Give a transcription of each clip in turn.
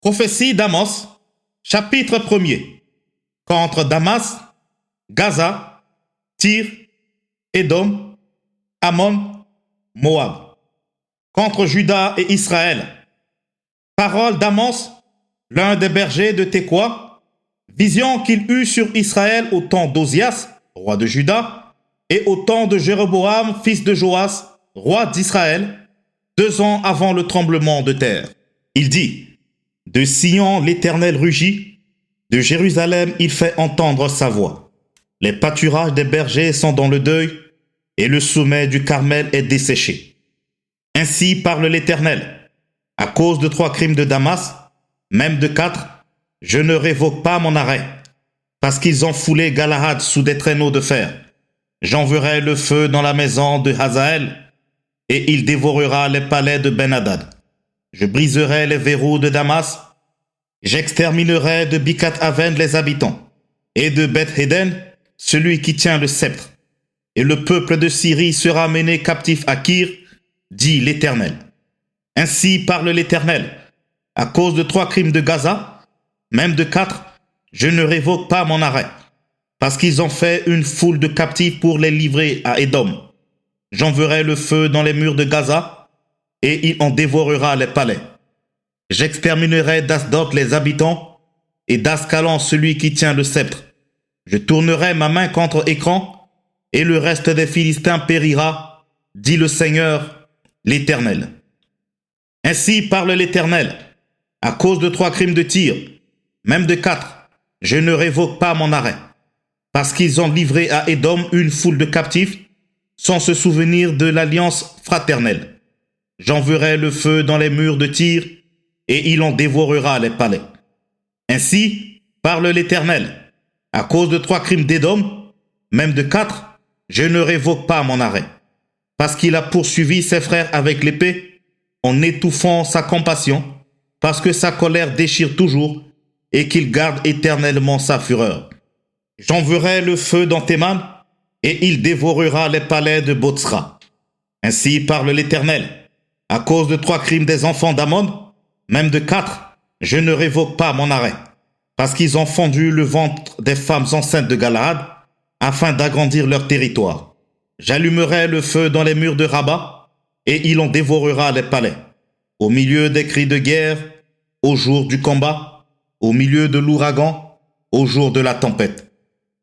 Prophétie d'Amos, chapitre 1er. Contre Damas, Gaza, Tyr, Édom, Ammon, Moab. Contre Juda et Israël. Parole d'Amos, l'un des bergers de Tékoa, vision qu'il eut sur Israël au temps d'Ozias, roi de Juda, et au temps de Jéroboam, fils de Joas, roi d'Israël, 2 ans avant le tremblement de terre. Il dit: de Sion l'Éternel rugit, de Jérusalem il fait entendre sa voix. Les pâturages des bergers sont dans le deuil, et le sommet du Carmel est desséché. Ainsi parle l'Éternel: à cause de 3 crimes de Damas, même de 4, je ne révoque pas mon arrêt, parce qu'ils ont foulé Galahad sous des traîneaux de fer. J'enverrai le feu dans la maison de Hazaël, et il dévorera les palais de Ben-Hadad. Je briserai les verrous de Damas, j'exterminerai de Bikat-Aven les habitants, et de Beth-Héden celui qui tient le sceptre. Et le peuple de Syrie sera mené captif à Kir, dit l'Éternel. Ainsi parle l'Éternel: à cause de 3 crimes de Gaza, même de 4, je ne révoque pas mon arrêt, parce qu'ils ont fait une foule de captifs pour les livrer à Édom. J'enverrai le feu dans les murs de Gaza, et il en dévorera les palais. J'exterminerai d'Asdod les habitants, et d'Ascalon celui qui tient le sceptre. Je tournerai ma main contre Écran, et le reste des Philistins périra, dit le Seigneur, l'Éternel. Ainsi parle l'Éternel: à cause de 3 crimes de Tyr, même de 4, je ne révoque pas mon arrêt, parce qu'ils ont livré à Édom une foule de captifs, sans se souvenir de l'alliance fraternelle. J'enverrai le feu dans les murs de Tyr, et il en dévorera les palais. Ainsi parle l'Éternel: à cause de 3 crimes d'Édom, même de 4, je ne révoque pas mon arrêt, parce qu'il a poursuivi ses frères avec l'épée, en étouffant sa compassion, parce que sa colère déchire toujours, et qu'il garde éternellement sa fureur. J'enverrai le feu dans Théman, et il dévorera les palais de Botsra. Ainsi parle l'Éternel: à cause de 3 crimes des enfants d'Ammon, même de 4, je ne révoque pas mon arrêt, parce qu'ils ont fendu le ventre des femmes enceintes de Galahad, afin d'agrandir leur territoire. J'allumerai le feu dans les murs de Rabat, et il en dévorera les palais. Au milieu des cris de guerre, au jour du combat, au milieu de l'ouragan, au jour de la tempête.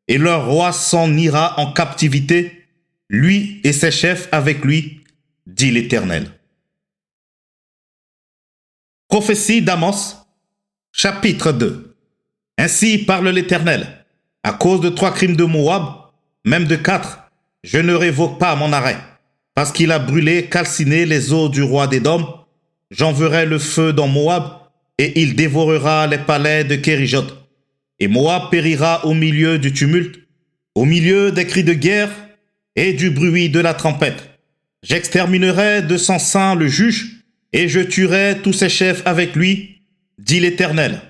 Et leur roi s'en ira en captivité, lui et ses chefs avec lui, dit l'Éternel. Prophétie d'Amos, chapitre 2. Ainsi parle l'Éternel: à cause de 3 crimes de Moab, même de 4, je ne révoque pas mon arrêt, parce qu'il a brûlé, calciné les eaux du roi d'Édom. J'enverrai le feu dans Moab, et il dévorera les palais de Kérijot. Et Moab périra au milieu du tumulte, au milieu des cris de guerre et du bruit de la trompette. J'exterminerai de son sein le juge, et je tuerai tous ses chefs avec lui, dit l'Éternel.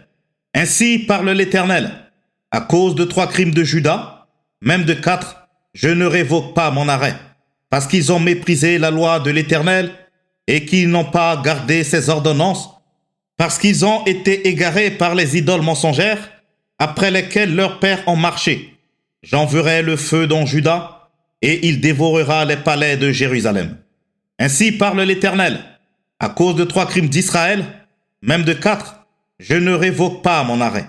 Ainsi parle l'Éternel: à cause de 3 crimes de Juda, même de 4, je ne révoque pas mon arrêt, parce qu'ils ont méprisé la loi de l'Éternel, et qu'ils n'ont pas gardé ses ordonnances, parce qu'ils ont été égarés par les idoles mensongères, après lesquelles leurs pères ont marché. J'enverrai le feu dans Juda, et il dévorera les palais de Jérusalem. Ainsi parle l'Éternel: à cause de 3 crimes d'Israël, même de 4, je ne révoque pas mon arrêt,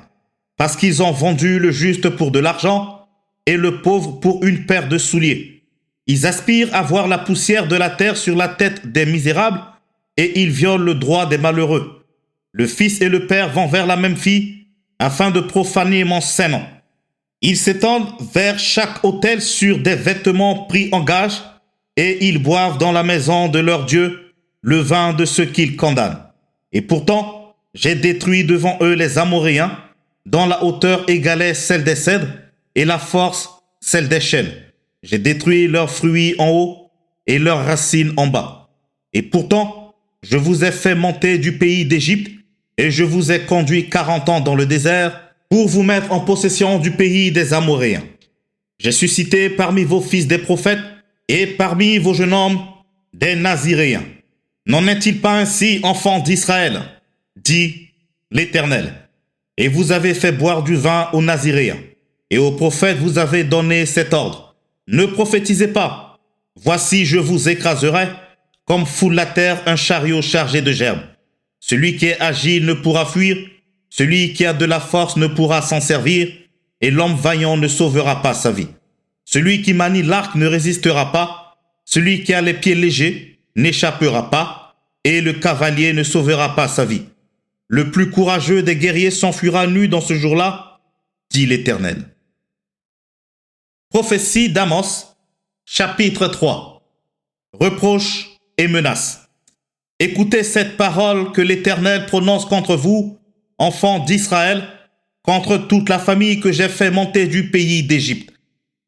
parce qu'ils ont vendu le juste pour de l'argent, et le pauvre pour une paire de souliers. Ils aspirent à voir la poussière de la terre sur la tête des misérables, et ils violent le droit des malheureux. Le fils et le père vont vers la même fille, afin de profaner mon saint nom. Ils s'étendent vers chaque autel sur des vêtements pris en gage, et ils boivent dans la maison de leur Dieu le vin de ceux qu'ils condamnent. Et pourtant, j'ai détruit devant eux les Amoréens, dont la hauteur égalait celle des cèdres, et la force celle des chênes. J'ai détruit leurs fruits en haut, et leurs racines en bas. Et pourtant, je vous ai fait monter du pays d'Égypte, et je vous ai conduit 40 ans dans le désert, pour vous mettre en possession du pays des Amoréens. J'ai suscité parmi vos fils des prophètes, et parmi vos jeunes hommes des Naziréens. N'en est-il pas ainsi, enfants d'Israël? Dit l'Éternel. Et vous avez fait boire du vin aux Naziréens. Et aux prophètes vous avez donné cet ordre. Ne prophétisez pas. Voici, je vous écraserai, comme foule la terre un chariot chargé de gerbes. Celui qui est agile ne pourra fuir, celui qui a de la force ne pourra s'en servir, et l'homme vaillant ne sauvera pas sa vie. Celui qui manie l'arc ne résistera pas, celui qui a les pieds légers n'échappera pas, et le cavalier ne sauvera pas sa vie. Le plus courageux des guerriers s'enfuira nu dans ce jour-là, dit l'Éternel. Prophétie d'Amos, chapitre 3. Reproches et menaces. Écoutez cette parole que l'Éternel prononce contre vous, enfants d'Israël, contre toute la famille que j'ai fait monter du pays d'Égypte.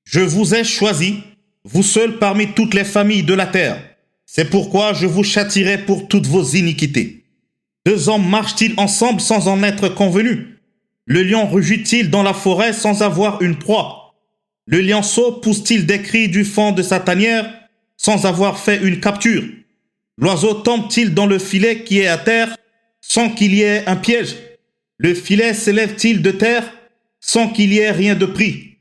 Je vous ai choisis, vous seuls parmi toutes les familles de la terre. C'est pourquoi je vous châtierai pour toutes vos iniquités. Deux hommes marchent-ils ensemble sans en être convenus? Le lion rugit-il dans la forêt sans avoir une proie? Le lionceau pousse-t-il des cris du fond de sa tanière sans avoir fait une capture? L'oiseau tombe-t-il dans le filet qui est à terre sans qu'il y ait un piège? Le filet s'élève-t-il de terre sans qu'il y ait rien de pris?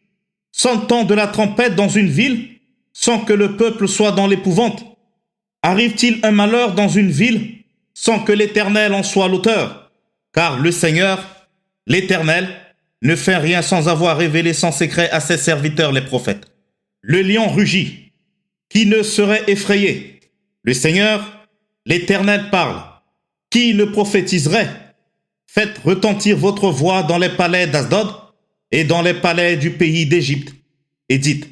Sonne-t-on de la trompette dans une ville sans que le peuple soit dans l'épouvante? Arrive-t-il un malheur dans une ville sans que l'Éternel en soit l'auteur? Car le Seigneur, l'Éternel, ne fait rien sans avoir révélé son secret à ses serviteurs les prophètes. Le lion rugit. Qui ne serait effrayé? Le Seigneur, l'Éternel parle. Qui ne prophétiserait? Faites retentir votre voix dans les palais d'Asdod et dans les palais du pays d'Égypte. Et dites,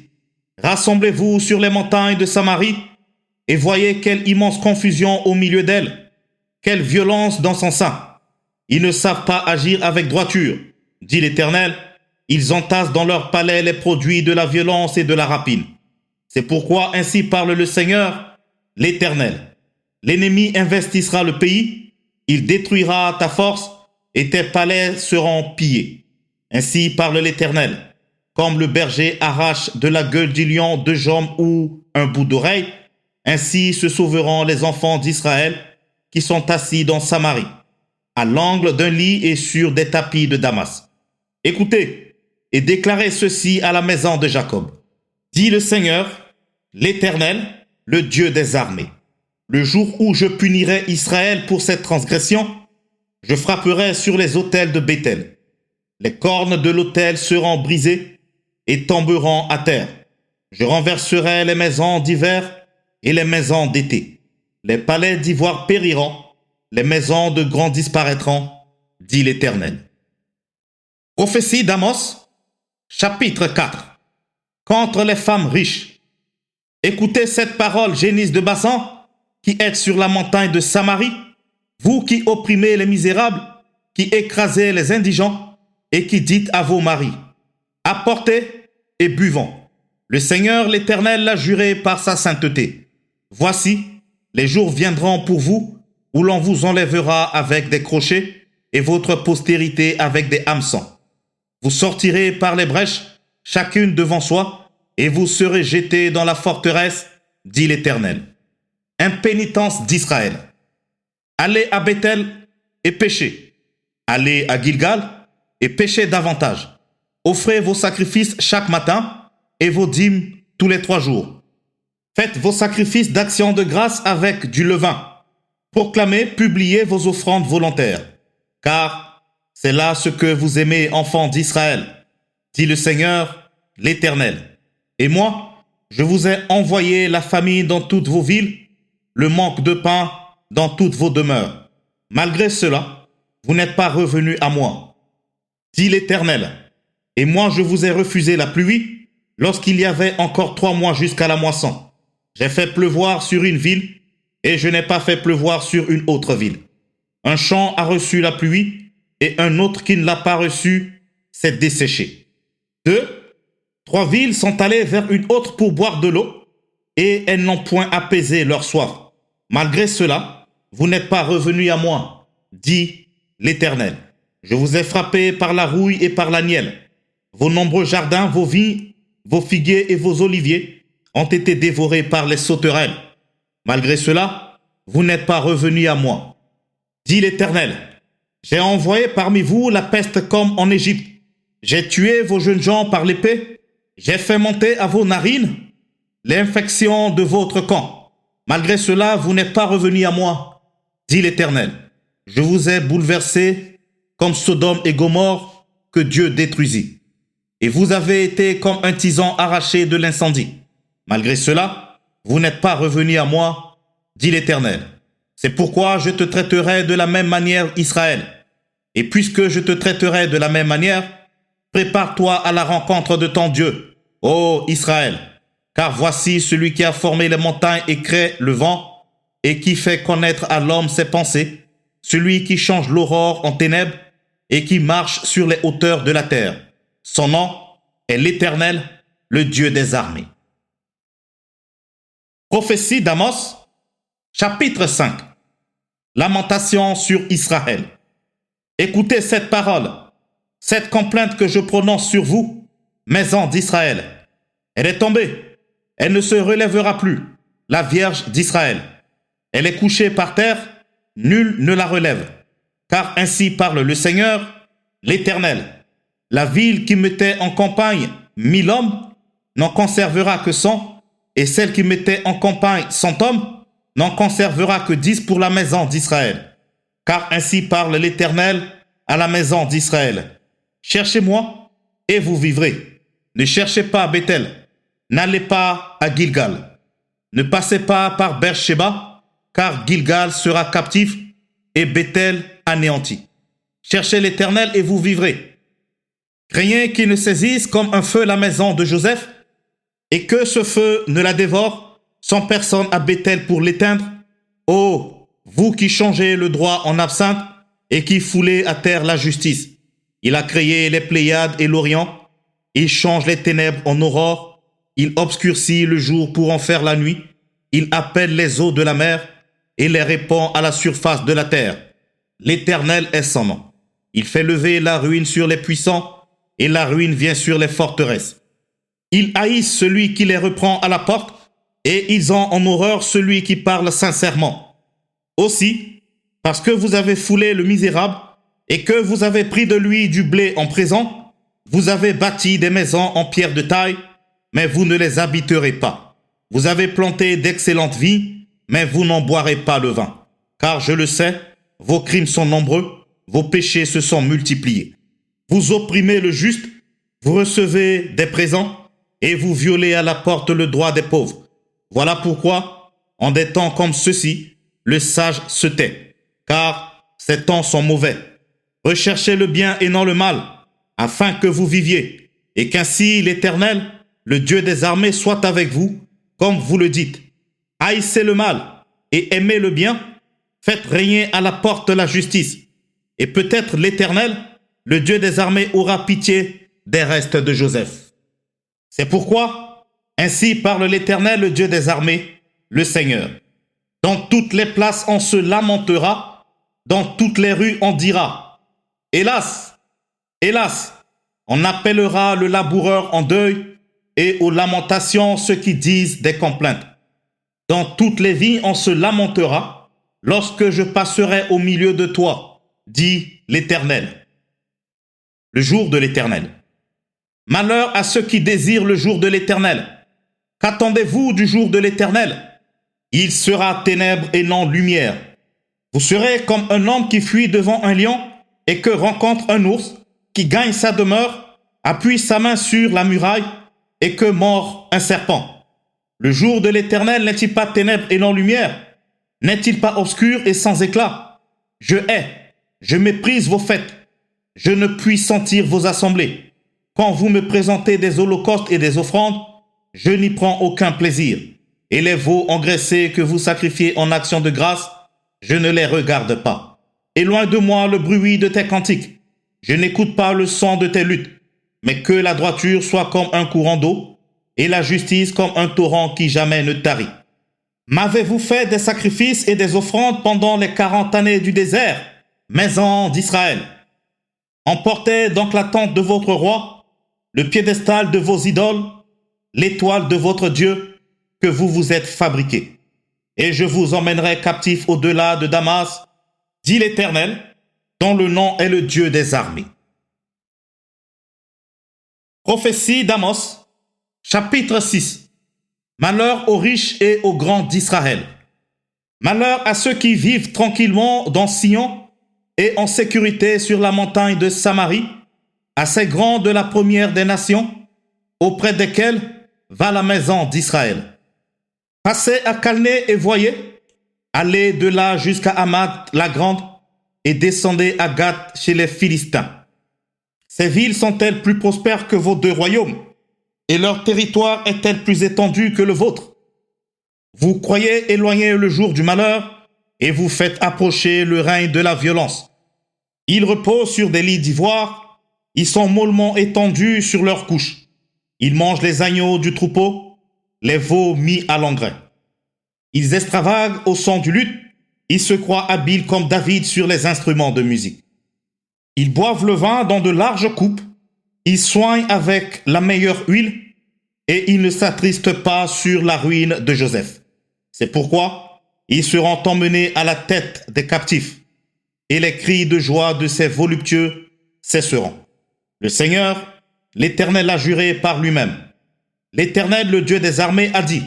rassemblez-vous sur les montagnes de Samarie et voyez quelle immense confusion au milieu d'elle. Quelle violence dans son sein. Ils ne savent pas agir avec droiture, dit l'Éternel. Ils entassent dans leur palais les produits de la violence et de la rapine. C'est pourquoi ainsi parle le Seigneur, l'Éternel. L'ennemi investissera le pays, il détruira ta force et tes palais seront pillés. Ainsi parle l'Éternel. Comme le berger arrache de la gueule du lion deux jambes ou un bout d'oreille, ainsi se sauveront les enfants d'Israël qui sont assis dans Samarie, à l'angle d'un lit et sur des tapis de Damas. Écoutez et déclarez ceci à la maison de Jacob. Dit le Seigneur, l'Éternel, le Dieu des armées. Le jour où je punirai Israël pour cette transgression, je frapperai sur les autels de Béthel. Les cornes de l'autel seront brisées et tomberont à terre. Je renverserai les maisons d'hiver et les maisons d'été. Les palais d'ivoire périront, les maisons de grands disparaîtront, dit l'Éternel. Prophétie d'Amos, chapitre 4. Contre les femmes riches. Écoutez cette parole, génisse de Bassan, qui êtes sur la montagne de Samarie, vous qui opprimez les misérables, qui écrasez les indigents, et qui dites à vos maris, apportez et buvons. Le Seigneur l'Éternel l'a juré par sa sainteté. Voici, les jours viendront pour vous, où l'on vous enlèvera avec des crochets, et votre postérité avec des hameçons. Vous sortirez par les brèches, chacune devant soi, et vous serez jetés dans la forteresse, dit l'Éternel. Impénitence d'Israël. Allez à Béthel et péchez. Allez à Gilgal et péchez davantage. Offrez vos sacrifices chaque matin et vos dîmes tous les 3 jours. Faites vos sacrifices d'action de grâce avec du levain. Proclamez, publiez vos offrandes volontaires. Car c'est là ce que vous aimez, enfants d'Israël, dit le Seigneur, l'Éternel. Et moi, je vous ai envoyé la famine dans toutes vos villes, le manque de pain dans toutes vos demeures. Malgré cela, vous n'êtes pas revenus à moi, dit l'Éternel. Et moi, je vous ai refusé la pluie lorsqu'il y avait encore 3 mois jusqu'à la moisson. J'ai fait pleuvoir sur une ville et je n'ai pas fait pleuvoir sur une autre ville. Un champ a reçu la pluie et un autre qui ne l'a pas reçu s'est desséché. 2, 3 villes sont allées vers une autre pour boire de l'eau et elles n'ont point apaisé leur soif. Malgré cela, vous n'êtes pas revenus à moi, dit l'Éternel. Je vous ai frappé par la rouille et par la nielle. Vos nombreux jardins, vos vignes, vos figuiers et vos oliviers ont été dévorés par les sauterelles. Malgré cela, vous n'êtes pas revenus à moi, dit l'Éternel. J'ai envoyé parmi vous la peste comme en Égypte. J'ai tué vos jeunes gens par l'épée. J'ai fait monter à vos narines l'infection de votre camp. Malgré cela, vous n'êtes pas revenus à moi, dit l'Éternel. Je vous ai bouleversés comme Sodome et Gomorrhe que Dieu détruisit. Et vous avez été comme un tison arraché de l'incendie. Malgré cela, vous n'êtes pas revenus à moi, dit l'Éternel. C'est pourquoi je te traiterai de la même manière, Israël. Et puisque je te traiterai de la même manière, prépare-toi à la rencontre de ton Dieu, ô Israël. Car voici celui qui a formé les montagnes et crée le vent, et qui fait connaître à l'homme ses pensées, celui qui change l'aurore en ténèbres, et qui marche sur les hauteurs de la terre. Son nom est l'Éternel, le Dieu des armées. Prophétie d'Amos, chapitre 5. Lamentation sur Israël. Écoutez cette parole, cette complainte que je prononce sur vous, maison d'Israël. Elle est tombée, elle ne se relèvera plus, la Vierge d'Israël. Elle est couchée par terre, nul ne la relève. Car ainsi parle le Seigneur, l'Éternel. La ville qui mettait en campagne 1000 hommes n'en conservera que 100, et celle qui mettait en campagne 100 hommes n'en conservera que 10 pour la maison d'Israël. Car ainsi parle l'Éternel à la maison d'Israël. Cherchez-moi et vous vivrez. Ne cherchez pas à Bethel. N'allez pas à Gilgal. Ne passez pas par Beersheba, car Gilgal sera captif et Bethel anéanti. Cherchez l'Éternel et vous vivrez. Craignez qu'il ne saisisse comme un feu la maison de Joseph et que ce feu ne la dévore sans personne à Bethel pour l'éteindre. Oh, vous qui changez le droit en absinthe et qui foulez à terre la justice. Il a créé les Pléiades et l'Orient. Il change les ténèbres en aurore. Il obscurcit le jour pour en faire la nuit. Il appelle les eaux de la mer et les répand à la surface de la terre. L'Éternel est son nom. Il fait lever la ruine sur les puissants et la ruine vient sur les forteresses. Ils haïssent celui qui les reprend à la porte et ils ont en horreur celui qui parle sincèrement. Aussi, parce que vous avez foulé le misérable et que vous avez pris de lui du blé en présent, vous avez bâti des maisons en pierre de taille, mais vous ne les habiterez pas. Vous avez planté d'excellentes vignes, mais vous n'en boirez pas le vin. Car je le sais, vos crimes sont nombreux, vos péchés se sont multipliés. Vous opprimez le juste, vous recevez des présents, et vous violez à la porte le droit des pauvres. Voilà pourquoi, en des temps comme ceux-ci, le sage se tait, car ces temps sont mauvais. Recherchez le bien et non le mal, afin que vous viviez, et qu'ainsi l'Éternel, le Dieu des armées, soit avec vous, comme vous le dites. Haïssez le mal et aimez le bien, faites régner à la porte la justice, et peut-être l'Éternel, le Dieu des armées, aura pitié des restes de Joseph. C'est pourquoi, ainsi parle l'Éternel, le Dieu des armées, le Seigneur. Dans toutes les places on se lamentera, dans toutes les rues on dira, hélas, hélas, on appellera le laboureur en deuil, et aux lamentations ceux qui disent des complaintes. Dans toutes les vignes on se lamentera, lorsque je passerai au milieu de toi, dit l'Éternel. Le jour de l'Éternel. Malheur à ceux qui désirent le jour de l'Éternel. Qu'attendez-vous du jour de l'Éternel? Il sera ténèbres et non lumière. Vous serez comme un homme qui fuit devant un lion et que rencontre un ours, qui gagne sa demeure, appuie sa main sur la muraille et que mord un serpent. Le jour de l'Éternel n'est-il pas ténèbres et non lumière? N'est-il pas obscur et sans éclat? Je hais, je méprise vos fêtes. Je ne puis sentir vos assemblées. Quand vous me présentez des holocaustes et des offrandes, je n'y prends aucun plaisir. Et les veaux engraissés que vous sacrifiez en action de grâce, je ne les regarde pas. Et loin de moi le bruit de tes cantiques. Je n'écoute pas le son de tes luttes. Mais que la droiture soit comme un courant d'eau, et la justice comme un torrent qui jamais ne tarit. M'avez-vous fait des sacrifices et des offrandes pendant les 40 années du désert, maison d'Israël? Emportez donc la tente de votre roi, le piédestal de vos idoles, l'étoile de votre Dieu que vous vous êtes fabriqué. Et je vous emmènerai captifs au-delà de Damas, dit l'Éternel, dont le nom est le Dieu des armées. Prophétie d'Amos, chapitre 6. Malheur aux riches et aux grands d'Israël. Malheur à ceux qui vivent tranquillement dans Sion et en sécurité sur la montagne de Samarie, à ces grands de la première des nations, auprès desquels va la maison d'Israël. Passez à Calné et voyez, allez de là jusqu'à Hamad la grande et descendez à Gath chez les Philistins. Ces villes sont-elles plus prospères que vos deux royaumes et leur territoire est-elle plus étendu que le vôtre? Vous croyez éloigner le jour du malheur et vous faites approcher le règne de la violence. Ils reposent sur des lits d'ivoire, ils sont mollement étendus sur leurs couches. Ils mangent les agneaux du troupeau, les veaux mis à l'engrais. Ils extravaguent au son du luth, ils se croient habiles comme David sur les instruments de musique. Ils boivent le vin dans de larges coupes, ils soignent avec la meilleure huile et ils ne s'attristent pas sur la ruine de Joseph. C'est pourquoi ils seront emmenés à la tête des captifs et les cris de joie de ces voluptueux cesseront. Le Seigneur, l'Éternel a juré par lui-même. L'Éternel, le Dieu des armées, a dit: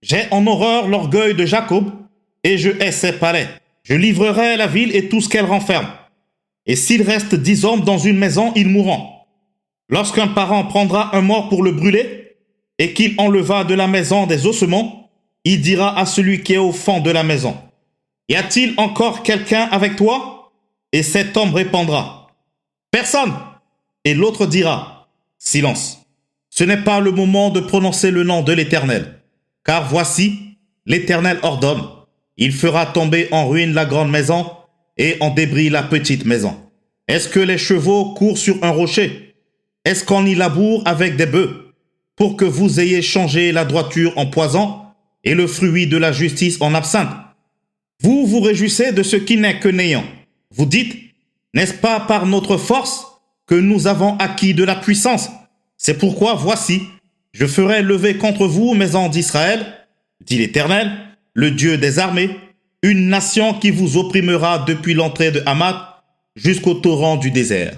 j'ai en horreur l'orgueil de Jacob et je hais ses palais. Je livrerai la ville et tout ce qu'elle renferme. Et s'il reste 10 hommes dans une maison, ils mourront. Lorsqu'un parent prendra un mort pour le brûler et qu'il enleva de la maison des ossements, il dira à celui qui est au fond de la maison: y a-t-il encore quelqu'un avec toi? Et cet homme répondra: personne. Et l'autre dira: silence. Ce n'est pas le moment de prononcer le nom de l'Éternel. Car voici, l'Éternel ordonne: il fera tomber en ruine la grande maison et en débris la petite maison. Est-ce que les chevaux courent sur un rocher? Est-ce qu'on y laboure avec des bœufs? Pour que vous ayez changé la droiture en poison et le fruit de la justice en absinthe. Vous vous réjouissez de ce qui n'est que néant. Vous dites: n'est-ce pas par notre force que nous avons acquis de la puissance? C'est pourquoi voici, je ferai lever contre vous, maison d'Israël, dit l'Éternel, le Dieu des armées, une nation qui vous opprimera depuis l'entrée de Hamath jusqu'au torrent du désert.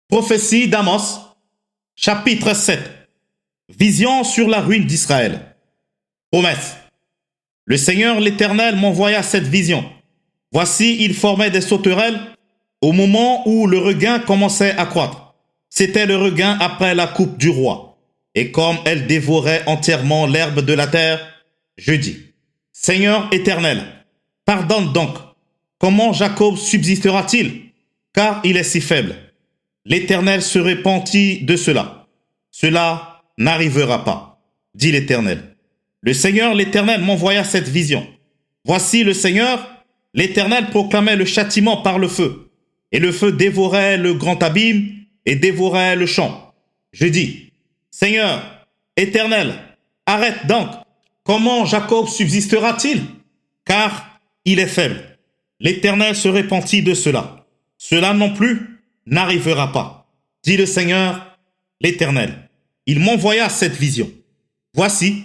Prophétie d'Amos, chapitre 7. Vision sur la ruine d'Israël. Promesse. Le Seigneur l'Éternel m'envoya cette vision. Voici, il formait des sauterelles au moment où le regain commençait à croître. C'était le regain après la coupe du roi. Et comme elle dévorait entièrement l'herbe de la terre, je dis: Seigneur éternel, pardonne donc. Comment Jacob subsistera-t-il? Car il est si faible. L'Éternel se repentit de cela. Cela n'arrivera pas, dit l'Éternel. Le Seigneur l'Éternel m'envoya cette vision. Voici, le Seigneur l'Éternel proclamait le châtiment par le feu. Et le feu dévorait le grand abîme et dévorait le champ. Je dis: Seigneur Éternel, arrête donc. Comment Jacob subsistera-t-il? Car il est faible. L'Éternel se repentit de cela. Cela non plus n'arrivera pas, dit le Seigneur l'Éternel. Il m'envoya cette vision. Voici,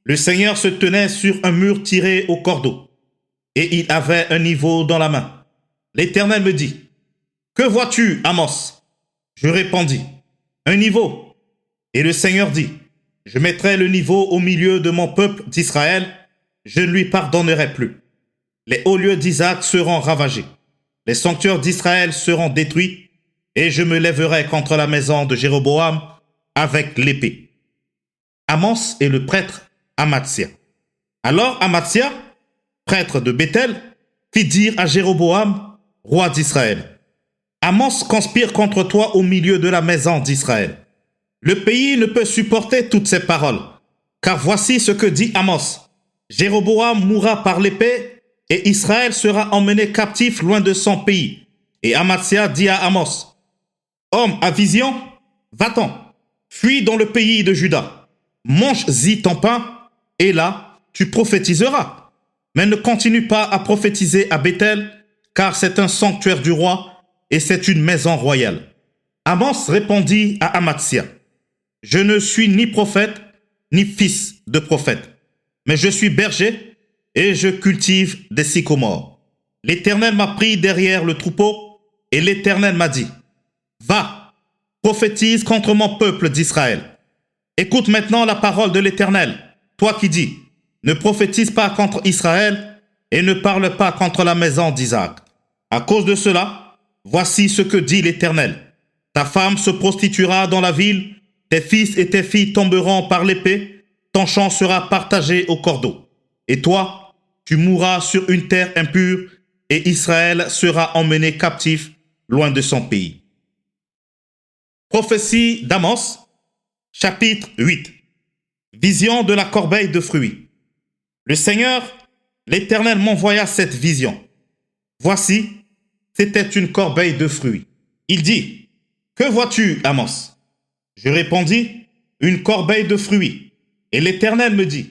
le Seigneur se tenait sur un mur tiré au cordeau, et il avait un niveau dans la main. L'Éternel me dit: que vois-tu, Amos? Je répondis: un niveau. Et le Seigneur dit: je mettrai le niveau au milieu de mon peuple d'Israël, je ne lui pardonnerai plus. Les hauts lieux d'Isaac seront ravagés, les sanctuaires d'Israël seront détruits, et je me lèverai contre la maison de Jéroboam avec l'épée. Amos est le prêtre Amatsia. Alors Amatsia, prêtre de Béthel, fit dire à Jéroboam, roi d'Israël: Amos conspire contre toi au milieu de la maison d'Israël. Le pays ne peut supporter toutes ces paroles, car voici ce que dit Amos: Jéroboam mourra par l'épée, et Israël sera emmené captif loin de son pays. Et Amatsia dit à Amos: homme à vision, va-t'en, fuis dans le pays de Juda, mange-y ton pain, et là, tu prophétiseras. Mais ne continue pas à prophétiser à Béthel, car c'est un sanctuaire du roi, et c'est une maison royale. Amos répondit à Amatsia: je ne suis ni prophète, ni fils de prophète, mais je suis berger, et je cultive des sycomores. l'Éternel m'a pris derrière le troupeau, et l'Éternel m'a dit, va, prophétise contre mon peuple d'Israël. Écoute maintenant la parole de l'Éternel, toi qui dis, ne prophétise pas contre Israël, et ne parle pas contre la maison d'Isaac. À cause de cela, voici ce que dit l'Éternel. Ta femme se prostituera dans la ville, tes fils et tes filles tomberont par l'épée, ton champ sera partagé au cordeau. Et toi, tu mourras sur une terre impure, et Israël sera emmené captif loin de son pays. Prophétie d'Amos, chapitre 8. Vision de la corbeille de fruits. Le Seigneur, l'Éternel m'envoya cette vision. Voici, c'était une corbeille de fruits. Il dit, que vois-tu, Amos? Je répondis, une corbeille de fruits. Et l'Éternel me dit,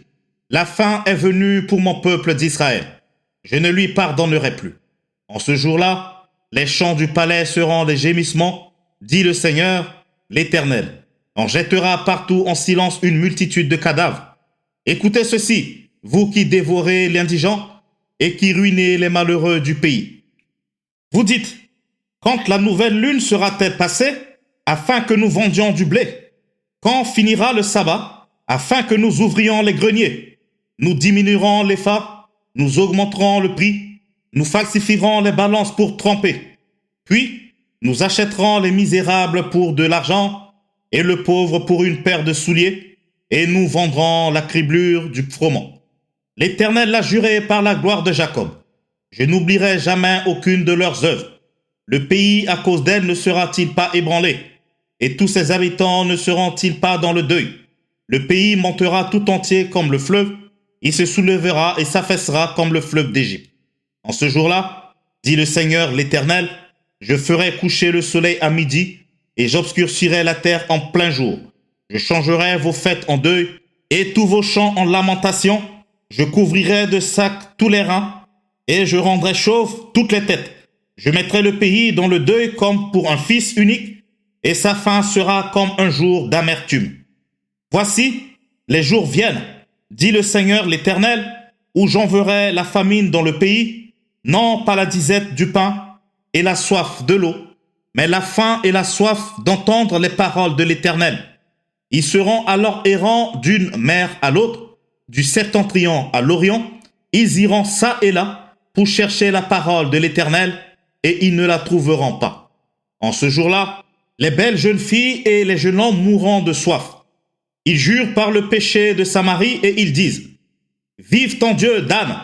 la fin est venue pour mon peuple d'Israël. Je ne lui pardonnerai plus. En ce jour-là, les chants du palais seront les gémissements, dit le Seigneur, l'Éternel. On jettera partout en silence une multitude de cadavres. Écoutez ceci, vous qui dévorez l'indigent et qui ruinez les malheureux du pays. Vous dites, quand la nouvelle lune sera-t-elle passée, afin que nous vendions du blé? Quand finira le sabbat, afin que nous ouvrions les greniers? Nous diminuerons les fa, nous augmenterons le prix, nous falsifierons les balances pour tromper. Puis, nous achèterons les misérables pour de l'argent et le pauvre pour une paire de souliers, et nous vendrons la criblure du froment. L'Éternel l'a juré par la gloire de Jacob. Je n'oublierai jamais aucune de leurs œuvres. Le pays à cause d'elle ne sera-t-il pas ébranlé? Et tous ses habitants ne seront-ils pas dans le deuil? Le pays montera tout entier comme le fleuve, il se soulèvera et s'affaissera comme le fleuve d'Égypte. En ce jour-là, dit le Seigneur l'Éternel, je ferai coucher le soleil à midi et j'obscurcirai la terre en plein jour. Je changerai vos fêtes en deuil et tous vos chants en lamentation. Je couvrirai de sacs tous les reins et je rendrai chauves toutes les têtes. Je mettrai le pays dans le deuil comme pour un fils unique et sa fin sera comme un jour d'amertume. Voici, les jours viennent, dit le Seigneur l'Éternel, où j'enverrai la famine dans le pays, non pas la disette du pain et la soif de l'eau, mais la faim et la soif d'entendre les paroles de l'Éternel. Ils seront alors errants d'une mer à l'autre, du septentrion à l'orient, ils iront çà et là pour chercher la parole de l'Éternel, et ils ne la trouveront pas. En ce jour-là, les belles jeunes filles et les jeunes hommes mourront de soif. Ils jurent par le péché de Samarie et ils disent, vive ton Dieu, Dan,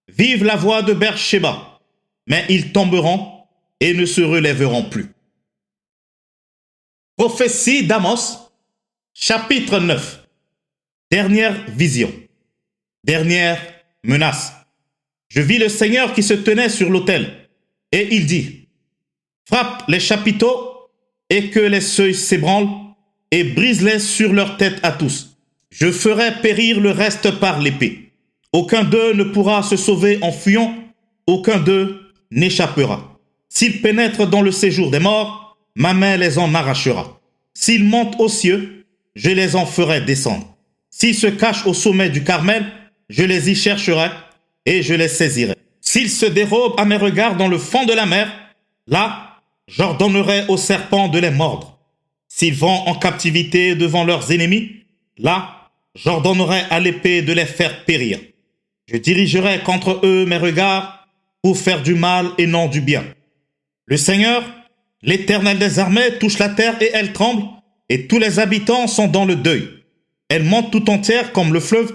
vive la voix de Beersheba, mais ils tomberont et ne se relèveront plus. Prophétie d'Amos, chapitre 9. Dernière vision. Dernière menace. Je vis le Seigneur qui se tenait sur l'autel, et il dit, frappe les chapiteaux et que les seuils s'ébranlent, et brise-les sur leur tête à tous. Je ferai périr le reste par l'épée. Aucun d'eux ne pourra se sauver en fuyant, aucun d'eux n'échappera. S'ils pénètrent dans le séjour des morts, ma main les en arrachera. S'ils montent aux cieux, je les en ferai descendre. S'ils se cachent au sommet du Carmel, je les y chercherai et je les saisirai. S'ils se dérobent à mes regards dans le fond de la mer, là, j'ordonnerai aux serpents de les mordre. S'ils vont en captivité devant leurs ennemis, là, j'ordonnerai à l'épée de les faire périr. Je dirigerai contre eux mes regards pour faire du mal et non du bien. Le Seigneur, l'Éternel des armées, touche la terre et elle tremble, et tous les habitants sont dans le deuil. Elle monte tout entière comme le fleuve,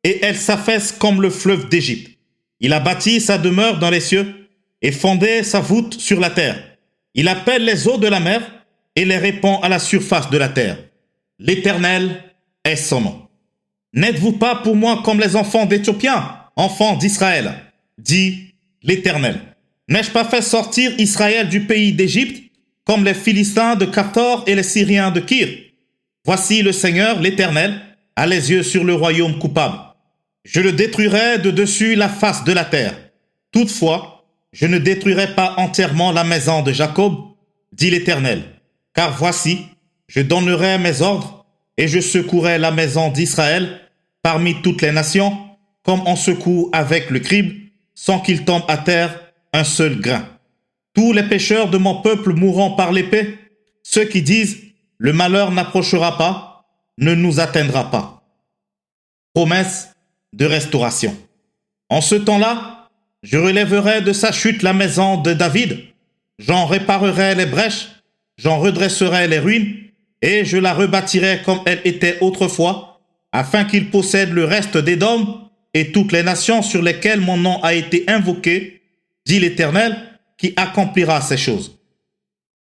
et elle s'affaisse comme le fleuve d'Égypte. Il a bâti sa demeure dans les cieux, et fondé sa voûte sur la terre. Il appelle les eaux de la mer, et les répand à la surface de la terre. L'Éternel est son nom. N'êtes-vous pas pour moi comme les enfants d'Éthiopiens, enfants d'Israël, dit l'Éternel. N'ai-je pas fait sortir Israël du pays d'Égypte, comme les Philistins de Caphtor et les Syriens de Kyr? Voici le Seigneur, l'Éternel, a les yeux sur le royaume coupable. Je le détruirai de dessus la face de la terre. Toutefois, je ne détruirai pas entièrement la maison de Jacob, dit l'Éternel. Car voici, je donnerai mes ordres et je secouerai la maison d'Israël parmi toutes les nations, comme on secoue avec le crible, sans qu'il tombe à terre un seul grain. Tous les pécheurs de mon peuple mourront par l'épée, ceux qui disent « le malheur n'approchera pas, ne nous atteindra pas ». Promesse de restauration. En ce temps-là, je relèverai de sa chute la maison de David, j'en réparerai les brèches, j'en redresserai les ruines, et je la rebâtirai comme elle était autrefois, afin qu'il possède le reste d'Édom et toutes les nations sur lesquelles mon nom a été invoqué, dit l'Éternel, qui accomplira ces choses.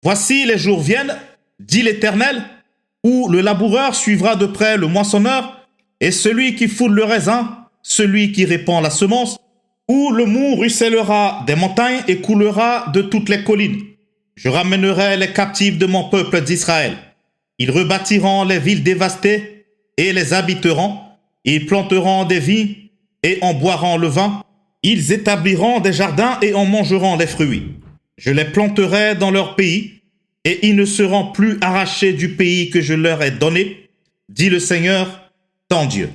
Voici les jours viennent, dit l'Éternel, où le laboureur suivra de près le moissonneur, et celui qui foule le raisin, celui qui répand la semence, où le mou ruissellera des montagnes et coulera de toutes les collines. Je ramènerai les captifs de mon peuple d'Israël. Ils rebâtiront les villes dévastées et les habiteront. Ils planteront des vignes et en boiront le vin. Ils établiront des jardins et en mangeront les fruits. Je les planterai dans leur pays et ils ne seront plus arrachés du pays que je leur ai donné, dit le Seigneur, ton Dieu.